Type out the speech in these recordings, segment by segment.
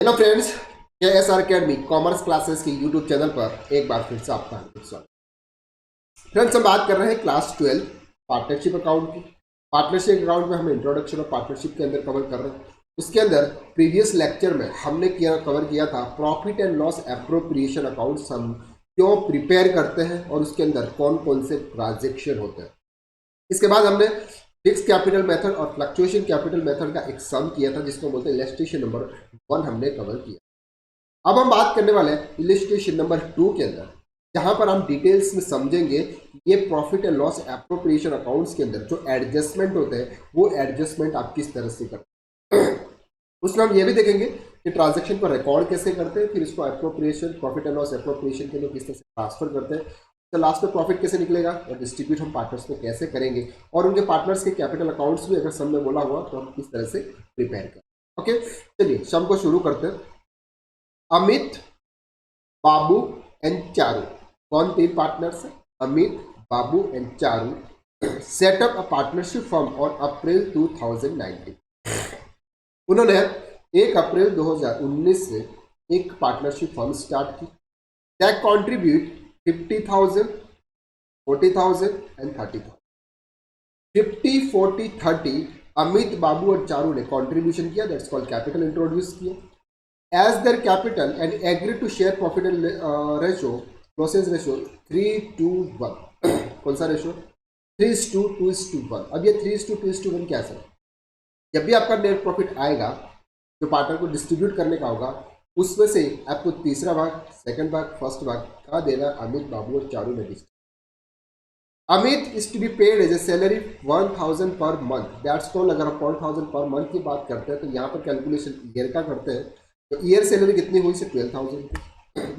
Hello friends, KSR academy commerce classes के YouTube channel पर एक बार फिर से आपका हार्दिक स्वागत। फ्रेंड्स, हम बात कर रहे हैं क्लास 12 पार्टनरशिप अकाउंट की। पार्टनरशिप अकाउंट में हम इंट्रोडक्शन ऑफ पार्टनरशिप के अंदर कवर कर रहे हैं। उसके अंदर प्रीवियस लेक्चर में हमने कवर किया था profit and loss appropriation accounts हम क्यों प्रिपेयर करते हैं और उसके अंदर कौन कौन से ट्रांजेक्शन होते हैं। इसके बाद हमने फिक्स कैपिटल मेथड और फ्लक्चुएशन कैपिटल मेथड का एक सम किया था जिसको बोलते हैं इलस्ट्रेशन नंबर 1 हमने कवर किया। अब हम बात करने वाले हैं इलस्ट्रेशन नंबर 2 के अंदर, जहां पर हम डिटेल्स में समझेंगे ये profit and loss appropriation accounts के अंदर जो एडजस्टमेंट होते हैं वो एडजस्टमेंट आप किस तरह से करते हैं। उसमें हम ये भी देखेंगे कि ट्रांजैक्शन को रिकॉर्ड कैसे करते हैं, फिर इसको appropriation profit and loss appropriation के लिए किस तरह से ट्रांसफर करते हैं, तो लास्ट में प्रॉफिट कैसे निकलेगा और डिस्ट्रीब्यूट हम पार्टनर्स में कैसे करेंगे, और उनके पार्टनर्स के कैपिटल अकाउंट्स भी अगर सम में बोला हुआ तो हम किस तरह से प्रिपेयर करें। ओके, चलिए सम को शुरू करते हैं। अमित, बाबू एंड चारू, कौन 3 पार्टनर्स है? Amit, Babu and Charu set up a partnership firm on April 2019। उन्होंने 1 अप्रैल 2019 से एक पार्टनरशिप फर्म स्टार्ट की। दैट कॉन्ट्रीब्यूट 50,000, 40,000 एंड 30,000। 50, 40, 30 अमित, बाबू और चारू ने कॉन्ट्रीब्यूशन किया, दैट्स कॉल्ड कैपिटल इंट्रोड्यूस किया। As their capital and agree to share profit and ratio, process ratio 3:1। कौन सा रेशो? 3:2:1। अब ये 3:2:1 क्या है? जब भी आपका नेट प्रॉफिट आएगा जो पार्टनर को डिस्ट्रीब्यूट करने का होगा, उसमें से आपको तीसरा भाग, सेकंड भाग, फर्स्ट भाग का देना अमित, बाबू और चारू ने distribute. Amit is to be paid as a salary 1,000 per month. That's called, अगर आप 1,000 पर मंथ की बात करते हैं तो यहाँ पर कैलकुलेशन ईयर का करते हैं, तो ईयर सैलरी कितनी हुई से 12,000।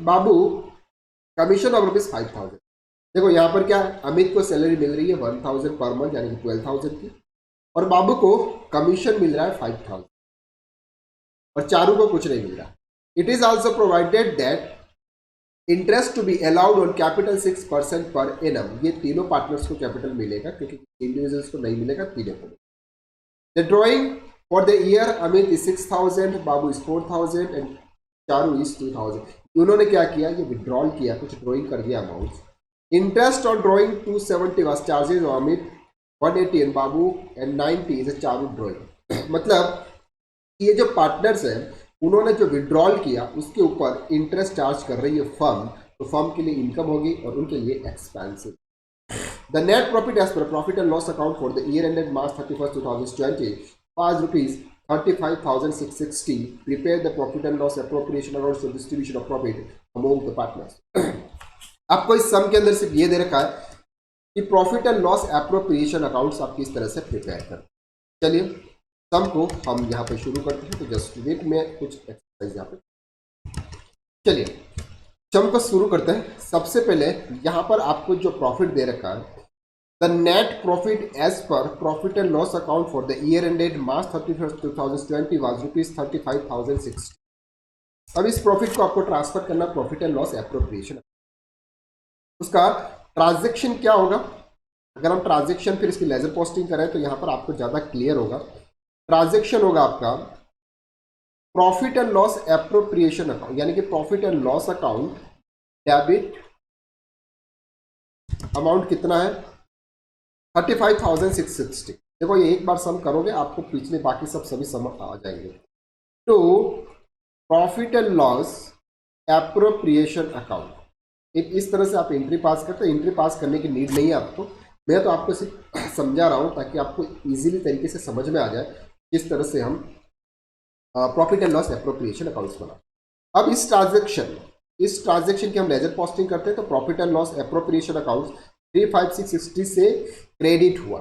बाबू कमीशन ऑफ रुपीज 5,000। देखो यहाँ पर क्या है, अमित को सैलरी मिल रही है 1,000 पर मंथ यानी कि 12,000 की, और बाबू को कमीशन मिल रहा है 5,000, और चारू को कुछ नहीं मिल रहा। It is also provided that interest to be allowed on capital 6% per annum. ये तीनों पार्टनर्स को कैपिटल मिलेगा क्योंकि इंडिविजुअल्स को नहीं मिलेगा, तीनों को। The drawing for the year Amit is 6,000, Babu is 4,000 and Charu is 2,000। उन्होंने क्या किया, ये विड्रॉल किया, कुछ ड्रॉइंग कर दिया amount. Interest on drawing 270 was charges on Amit 180 and Babu and 90 is a Charu drawing. मतलब ये जो पार्टनर्स हैं उन्होंने जो विड्रॉल किया उसके ऊपर इंटरेस्ट चार्ज कर रही है फर्म, तो फर्म के लिए इनकम होगी और उनके लिए expensive. The net profit as per profit and loss account for the year ended March 31, 2020 was rupees 35,660. Prepare the profit and loss appropriation accounts for distribution of profit among the partners. आपको इस सम के अंदर सिर्फ ये दे रखा है कि profit and loss appropriation accounts आप किस तरह से प्रिपेयर करें। चलिए सम को हम यहाँ पे शुरू करते हैं, तो जस्ट वेट में कुछ एक्सरसाइज यहाँ पे। चलिए सम को शुरू करते हैं। सबसे पहले यहाँ पर आपको जो प्रॉफिट दे रखा है, the net profit as per profit and loss account for the year ended March 31, 2020 was rupees 35,060। अब इस प्रॉफिट को आपको ट्रांसफर करना प्रॉफिट एंड लॉस एप्रोप्रिएशन। उसका ट्रांजैक्शन क्या होगा? अगर हम ट्रांजैक्शन फिर इसकी लेजर पोस्टिंग करें तो यहाँ पर आपको ज़्यादा क्लियर होगा। ट्रांजैक्शन होगा आपका profit and loss appropriation account, यानी कि profit and loss account debit amount कितना है 35,660। देखो ये एक बार सम करोगे आपको पिछले बाकी सभी सम आ जाएंगे। तो profit and loss appropriation account, एक इस तरह से आप एंट्री पास करते हैं। एंट्री पास करने की नीड नहीं है आपको, मैं तो आपको सिर्फ समझा रहा हूँ ताकि आपको इजीली तरीके से समझ में आ जाए किस तरह से हम profit and loss appropriation accounts बना। अब इस ट्रांजेक्शन की हम लेजर पोस्टिंग करते हैं, तो profit and loss appropriation account 35,660 से क्रेडिट हुआ।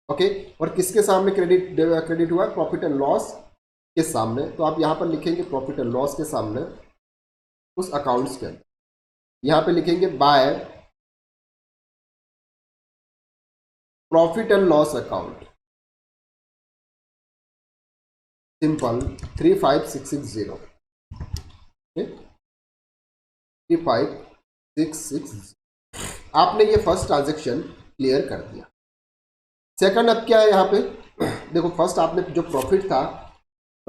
ओके, और किसके सामने क्रेडिट हुआ? प्रॉफिट एंड लॉस के सामने। तो आप यहाँ पर लिखेंगे प्रॉफिट एंड लॉस के सामने उस अकाउंट्स के अंदर, यहाँ पे लिखेंगे by profit and loss account simple 35,660। 35,660। आपने ये फर्स्ट ट्रांजेक्शन क्लियर कर दिया। सेकंड अब क्या है यहाँ पे? देखो फर्स्ट आपने जो प्रॉफिट था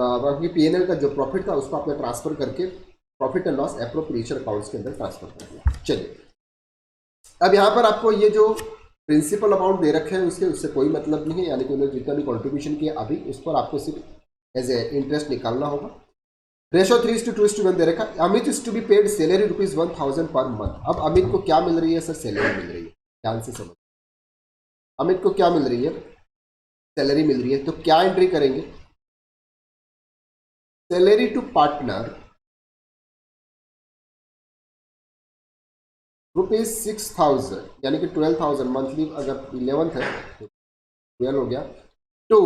बाकी पीएनएल का जो प्रॉफिट था उसको आपने ट्रांसफर करके profit and loss appropriation accounts के अंदर ट्रांसफर कर दिया। चलिए, अब यहाँ पर आपको ये जो प्रिंसिपल अमाउंट दे रखे हैं उससे कोई मतलब नहीं है, यानी कि उन्होंने जितना भी कॉन्ट्रीब्यूशन किया अभी उस पर आपको सिर्फ एज ए इंटरेस्ट निकालना होगा। रेशो 3:2:1 दे रखा। Amit is to be paid salary ₹1000 per month. अब अमित को क्या मिल रही है सर? सैलरी मिल रही है। ध्यान से समझ, अमित को क्या मिल रही है? सैलरी मिल रही है। तो क्या एंट्री करेंगे? सैलरी टू पार्टनर ₹6000, यानी कि 12,000 मंथली, अगर 11th है तो 12 हो गया। टू,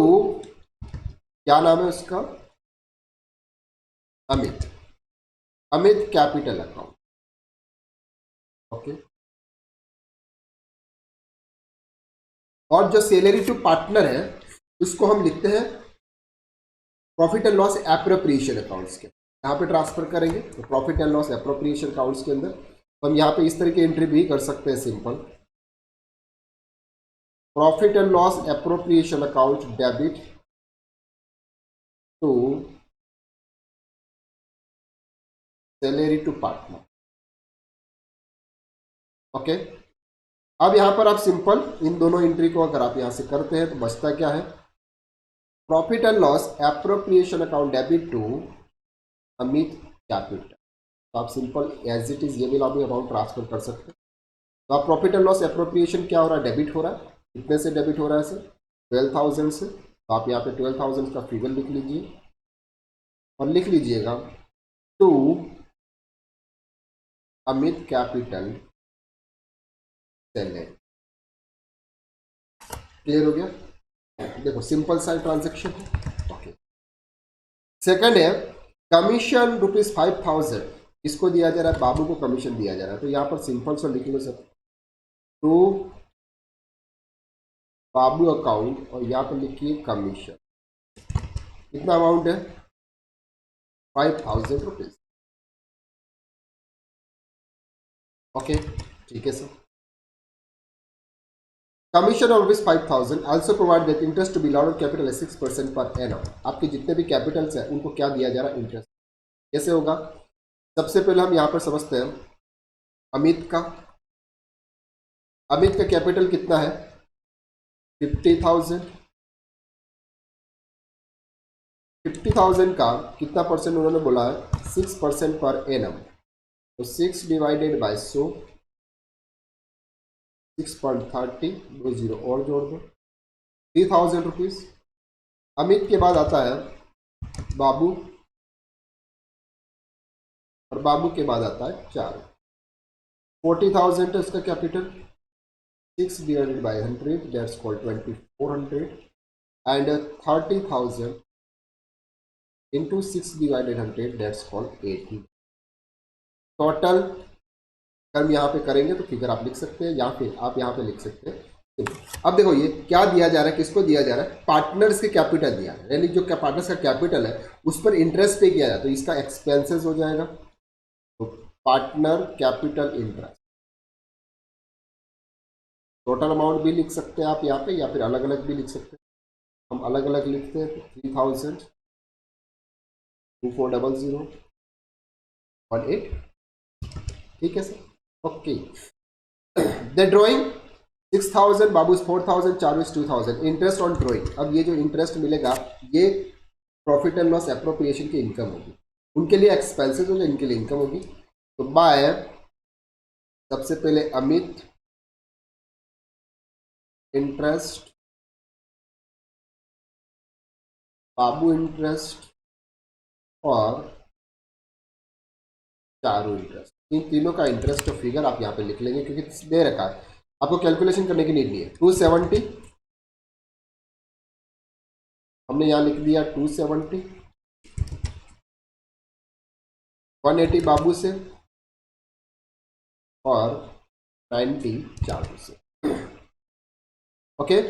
क्या नाम है उसका? Amit. Amit capital account. Okay, और जो सैलरी टू पार्टनर है उसको हम लिखते हैं profit and loss appropriation accounts के, यहाँ पे ट्रांसफर करेंगे। तो profit and loss appropriation accounts के अंदर तो हम यहाँ पे इस तरह की एंट्री भी कर सकते हैं, simple profit and loss appropriation account debit to salary to partner. Okay, अब यहां पर आप सिंपल इन दोनों एंट्री को अगर आप यहां से करते हैं तो बचता क्या है? Profit and loss appropriation account debit to Amit capital. तो आप सिंपल एज इट इज ये भी अमाउंट ट्रांसफर कर सकते हैं। तो आप प्रॉफिट एंड लॉस एप्रोप्रिएशन क्या हो रहा है? डेबिट हो रहा है। कितने से डेबिट हो रहा है सर? 12,000 से। तो आप यहाँ पे 12,000 का फिगर लिख लीजिए और लिख लीजिएगा to Amit capital salary. Clear हो गया? देखो, सिंपल सा ट्रांजेक्शन है। ओके, सेकंड है कमीशन ₹5,000। इसको दिया जा रहा है, बाबू को कमीशन दिया जा रहा है। तो यहाँ पर सिंपल सा लिख लो सर, टू बाबू अकाउंट, और यहाँ पर लिखिए कमीशन। कितना अमाउंट है? ₹5,000। ओके, ठीक है sir. Commission of ₹5,000 also provide that interest to be allowed capital 6% per annum. आपके जितने भी कैपिटल्स हैं उनको क्या दिया जा रहा है? इंटरेस्ट। कैसे होगा? सबसे पहले हम यहाँ पर समझते हैं अमित का। अमित का कैपिटल कितना है? 50,000। 50,000 का कितना परसेंट उन्होंने बोला है? 6% पर एनम। तो 6 डिवाइडेड बाय 100, 6.30, 20 और जोड़ दो, ₹3,000। अमित के बाद आता है बाबू, और बाबू के बाद आता है चारू। 40,000 है उसका capital. 6 divided by 100, that's called 2400, and 30,000 into 6 divided 100, that's called 80। Total हम यहाँ पे करेंगे तो फिगर आप लिख सकते हैं, या फिर आप यहाँ पे लिख सकते हैं। अब देखो ये क्या दिया जा रहा है, किसको दिया जा रहा है? पार्टनर्स के कैपिटल दिया है, यानी जो पार्टनर्स का कैपिटल है उस पर इंटरेस्ट पे किया जाए तो इसका एक्सपेंसेस हो जाएगा। तो partner capital interest, total amount भी लिख सकते हैं आप यहाँ पे, या फिर अलग अलग भी लिख सकते हैं। हम अलग अलग लिखते हैं। 3,000, 2400, 18। ठीक है sir, okay. The drawing 6,000, Babu 4,000, Charu 2,000। Interest on drawing. अब ये जो इंटरेस्ट मिलेगा ये प्रॉफिट एंड लॉस एप्रोप्रिएशन की इनकम होगी, उनके लिए एक्सपेंसेस होंगे, इनके लिए इनकम होगी। तो बाय, सबसे पहले अमित इंटरेस्ट, बाबू इंटरेस्ट और चारू इंटरेस्ट। इन तीनों का इंटरेस्ट और फिगर आप यहाँ पे लिख लेंगे क्योंकि दे रखा है, आपको कैलकुलेशन करने की नीड नहीं है। 270 हमने यहाँ लिख दिया, 270, 180 बाबू से और 90 चारू से। ओके,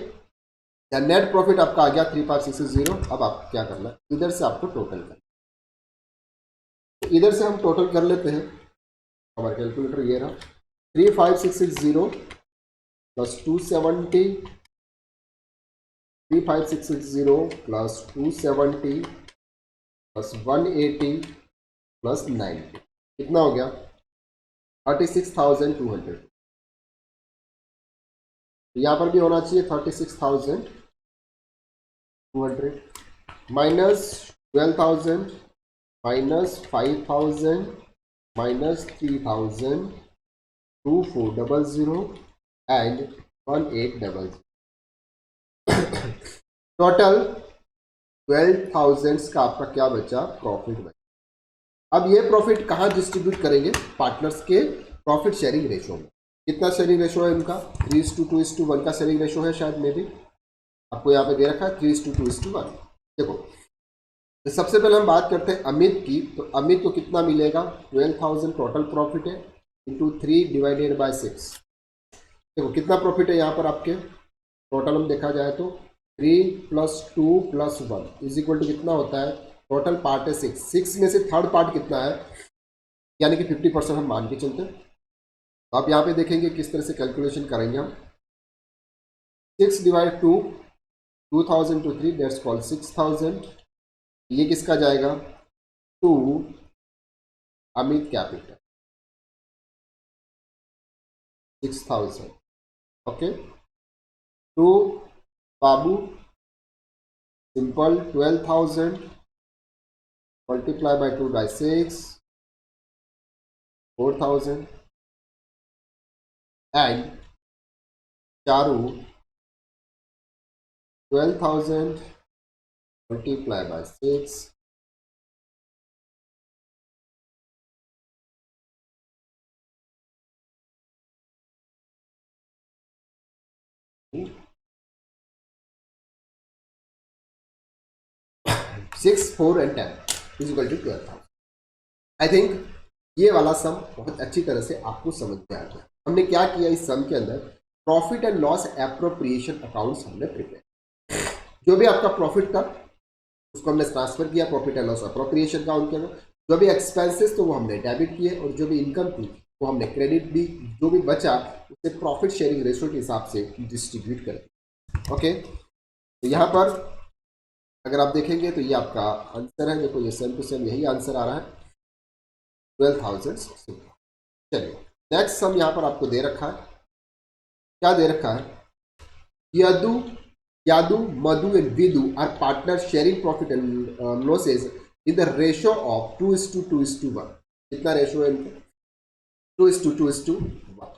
नेट प्रॉफिट आपका आ गया 3560। अब आप क्या करना है, इधर से आपको टोटल करना। तो इधर से हम टोटल कर लेते हैं। हमारा कैलकुलेटर ये रहा, 3560 प्लस 270, 3560 प्लस 270 प्लस 180 प्लस 90 कितना हो गया 36,200। यहाँ पर भी होना चाहिए 36,200 minus 12,000 minus 5,000 minus 3,000 2400 and 1800 total 12,000 का आपका क्या बचा प्रॉफिट बचा। अब ये प्रॉफिट कहाँ डिस्ट्रीब्यूट करेंगे पार्टनर्स के प्रॉफिट शेयरिंग रेशो में। कितना शेयरिंग रेशो है उनका 3:2:1 का शेयरिंग रेशो है शायद मे भी आपको यहाँ पे दे रखा है 3:2:1। देखो तो सबसे पहले हम बात करते हैं अमित की। तो अमित को कितना मिलेगा 12,000 टोटल प्रॉफिट है इंटू 3 डिवाइडेड बाय 6। देखो कितना प्रॉफिट है यहाँ पर आपके टोटल हम देखा जाए तो 3 + 2 + 1 इज इक्वल टू कितना होता है टोटल पार्ट है 6। 6 में से थर्ड पार्ट कितना है यानी कि 50% हम मान के चलते हैं। तो आप यहाँ पे देखेंगे किस तरह से कैलकुलेशन करेंगे हम 6 डिवाइड 2 2000 to 3 दैट्स कॉल्ड 6000। ये किसका जाएगा to Amit capital 6000 okay to Babu simple 12,000 multiply by 2 by 6 4,000 and Charu 12,000 multiply by 6 6 4 and 10 is equal to 12,000। I think ये वाला सम बहुत अच्छी तरह से आपको समझ में आ गया। हमने क्या किया इस सम के अंदर profit and loss appropriation accounts हमने प्रिपेयर। जो भी आपका प्रॉफिट था उसको हमने ट्रांसफर किया profit and loss appropriation account के अंदर। जो भी एक्सपेंसेस तो वो हमने डेबिट किए और जो भी इनकम थी वो हमने क्रेडिट दी। जो भी बचा उसे प्रॉफिट शेयरिंग रेशो के हिसाब से डिस्ट्रीब्यूट कर ओके। तो यहाँ पर अगर आप देखेंगे तो ये आपका आंसर है। देखो ये सेम टू सेम यही आंसर आ रहा है 12,000। चलिए नेक्स्ट सम यहाँ पर आपको दे रखा है। क्या दे रखा है Yadu Madhu and Vidu are partner sharing profit and losses in the ratio of 2:2:1। कितना रेशो है इनका 2:2:1।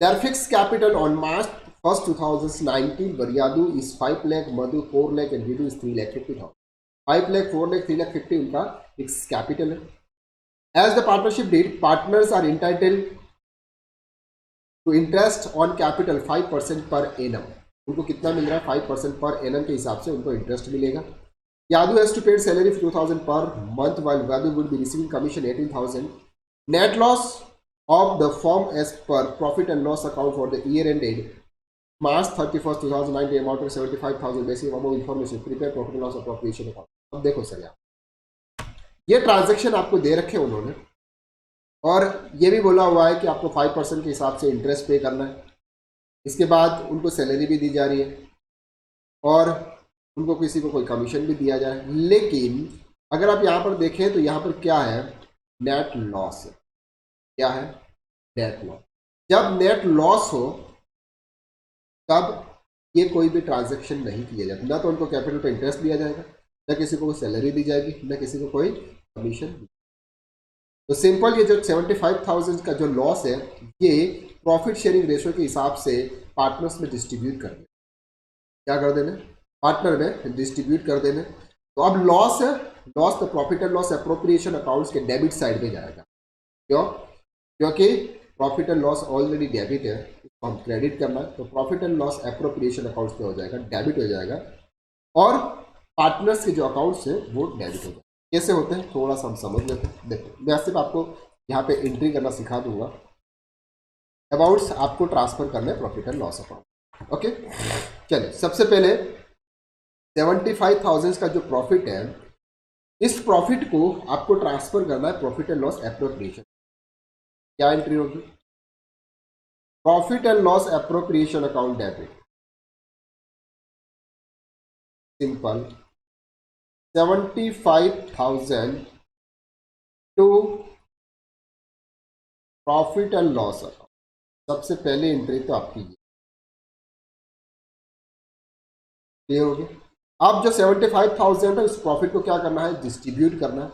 Their fixed capital on March 1st 2019 were Yadu is 5 lakh, Madhu 4 lakh and Vidu is 3,50,000। 5 lakh, 4 lakh, 3,50,000 उनका fixed capital है। As the partnership did, partners are entitled to interest on capital 5% per annum। उनको कितना मिल रहा है 5% पर annum के हिसाब से उनको इंटरेस्ट मिलेगा। Yadu has to pay salary for 2,000 per month while Vadu would be receiving commission 18,000। Net loss of the firm as per profit and loss account for the year ended March 31st 2019 amount of 75,000 basic amount information prepare profit and loss appropriation account। अब देखो sir यहाँ ये transaction आपको दे रखे उन्होंने और ये भी बोला हुआ है कि आपको 5% के हिसाब से इंटरेस्ट पे करना है। इसके बाद उनको सैलरी भी दी जा रही है और उनको किसी को कोई कमीशन भी दिया जाए। लेकिन अगर आप यहाँ पर देखें तो यहाँ पर क्या है नेट लॉस है। क्या है नेट लॉस। जब नेट लॉस हो तब ये कोई भी ट्रांजैक्शन नहीं किया जाता। ना तो उनको कैपिटल पे इंटरेस्ट दिया जाएगा ना किसी को सैलरी दी जाएगी ना किसी को कोई कमीशन। तो सिंपल ये जो 75,000 का जो लॉस है ये प्रॉफिट शेयरिंग रेशो के हिसाब से पार्टनर्स में डिस्ट्रीब्यूट कर देना। क्या कर देना पार्टनर में डिस्ट्रीब्यूट कर देना। तो अब लॉस है लॉस तो profit and loss appropriation accounts के डेबिट साइड में जाएगा। क्यों क्योंकि profit and loss already debit है इसको हम क्रेडिट करना है। तो profit and loss appropriation accounts पे हो जाएगा डेबिट हो जाएगा और पार्टनर्स के जो अकाउंट्स हैं वो डेबिट हो जाएगा। कैसे होते हैं थोड़ा सा हम समझ लेते हैं। देखो मैं सिर्फ आपको यहाँ पे एंट्री करना सिखा दूंगा। अमाउंट्स आपको ट्रांसफर करना है profit and loss account okay. चलिए सबसे पहले 75,000 का जो प्रॉफिट है इस प्रॉफिट को आपको ट्रांसफर करना है प्रॉफिट एंड लॉस एप्रोप्रिएशन। क्या एंट्री होगी profit and loss appropriation account debit simple 75,000 to profit and loss account. सबसे पहले एंट्री तो आपकी क्लियर हो गया। अब जो 75,000 है उस प्रॉफिट को क्या करना है, डिस्ट्रीब्यूट करना है।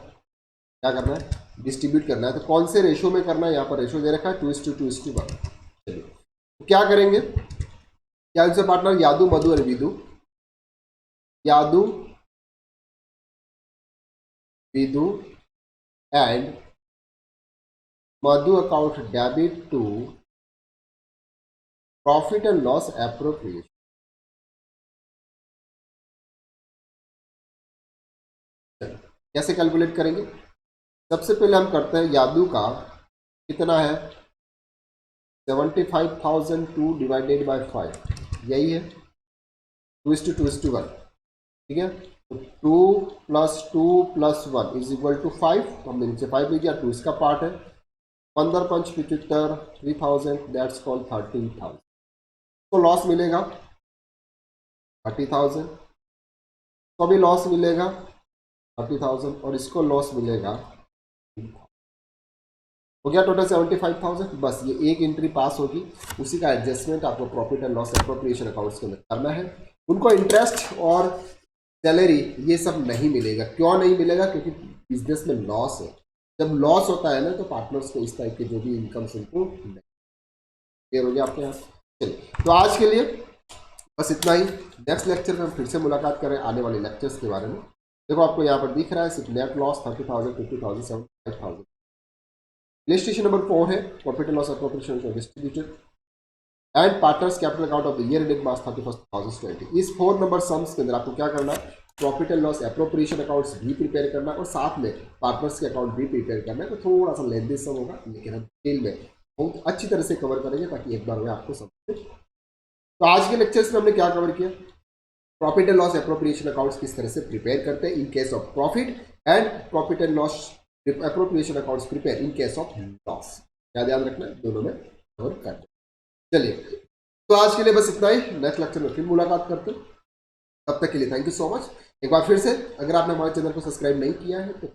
क्या करना है, डिस्ट्रीब्यूट करना है। तो कौन से रेशो में करना है, यहाँ पर रेशो दे रखा है 2:2:1। चलिए तो क्या करेंगे, क्या इनसे पार्टनर यादू, मधु और Vidu, Yadu, Vidu and Madhu account debit to profit and loss appropriation. कैसे कैलकुलेट करेंगे, सबसे पहले हम करते हैं यादू का कितना है 75,002 डिवाइडेड बाय 5, यही है 2:2:1। ठीक है, तो 2 + 2 + 1 इज इक्वल टू 5। तो हमने नीचे 5 लिया, 2 इसका पार्ट है, 15 × 5 = 75, 3000, दैट्स कॉल्ड 13,000। तो लॉस मिलेगा 30,000, तो भी लॉस मिलेगा 30,000 और इसको लॉस मिलेगा, हो गया टोटल 75,000। बस ये एक एंट्री पास होगी, उसी का एडजस्टमेंट आपको profit and loss appropriation accounts के अंदर करना है। उनको इंटरेस्ट और सैलरी ये सब नहीं मिलेगा। क्यों नहीं मिलेगा, क्योंकि बिजनेस में लॉस है। जब लॉस होता है ना तो पार्टनर्स को इस टाइप के जो भी इनकम उनको नहीं। क्लियर हो गया आपके यहाँ। चलिए तो आज के लिए बस इतना ही। नेक्स्ट लेक्चर में हम फिर से मुलाकात करें आने वाले लेक्चर्स के बारे में। देखो आपको यहाँ पर दिख रहा है सिर्फ नेट लॉस 30,000, 50,000, 75,000। इलस्ट्रेशन नंबर 4 है profit and loss appropriation distributed and partners capital account of the year ended March 31, 2020। इस 4 नंबर सम्स के अंदर आपको क्या करना है, profit and loss appropriation accounts भी प्रिपेयर करना है और साथ में पार्टनर्स के अकाउंट भी प्रिपेयर करना है। तो थोड़ा सा लेंथी सम होगा, लेकिन हम डिटेल में बहुत अच्छी तरह से कवर करेंगे ताकि एक बार में आपको समझ। तो आज के लेक्चर्स में हमने क्या कवर किया, profit and loss appropriation accounts किस तरह से प्रिपेयर करते हैं in case of profit and profit and loss appropriation accounts prepare in case of loss. क्या ध्यान रखना है, दोनों में कवर करते हैं। चलिए तो आज के लिए बस इतना ही, नेक्स्ट लेक्चर में फिर मुलाकात करते हैं। तब तक के लिए थैंक यू सो मच। एक बार फिर से अगर आपने हमारे चैनल को सब्सक्राइब नहीं किया है तो